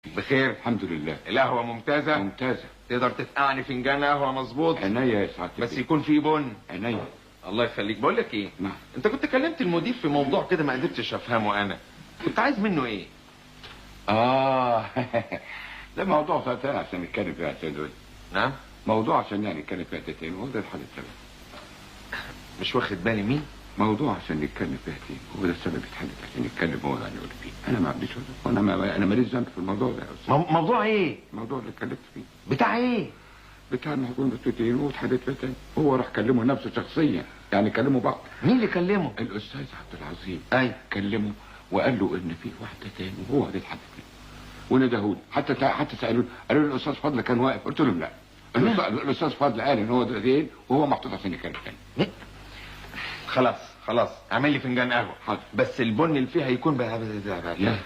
بخير الحمد لله. القهوة ممتازة؟ ممتازة. تقدر تفقعني فنجان قهوة مظبوط؟ عينيا يا سعادة بس البيه. يكون فيه بن. عينيا. الله يخليك. بقول لك ايه؟ نعم. انت كنت كلمت المدير في موضوع كده ما قدرتش افهمه انا. كنت عايز منه ايه؟ ده موضوع فتاة عشان نتكلم فيها تاني. نعم؟ موضوع عشان يعني نتكلم فيها تاني، هو ده الحل السبب. مش واخد بالي مين؟ موضوع عشان نتكلم فيها تاني، هو ده السبب يتحدد عشان نتكلم هو يعني يقول فيه. انا ما عنديش ولا انا ماليش ذنب في الموضوع ده يا استاذ. موضوع ايه؟ الموضوع اللي اتكلمت فيه. بتاع ايه؟ بتاع المحكوم بالتوتين واتحدد فيها تاني. هو راح كلمه نفسه شخصيا، يعني كلموا بعض. مين اللي كلمه؟ الاستاذ عبد العظيم. اي كلمه وقال له ان في واحده تاني وهو هيتحدد فيه. وندهولي حتى سالوني، قالوا لي الاستاذ فضل كان واقف، قلت لهم لا. الاستاذ فضل قال ان هو دقيقتين وهو محطوط عشان يتكلم تاني. خلاص اعمل لي فنجان قهوة. حاضر. بس البن اللي فيها يكون بقى لا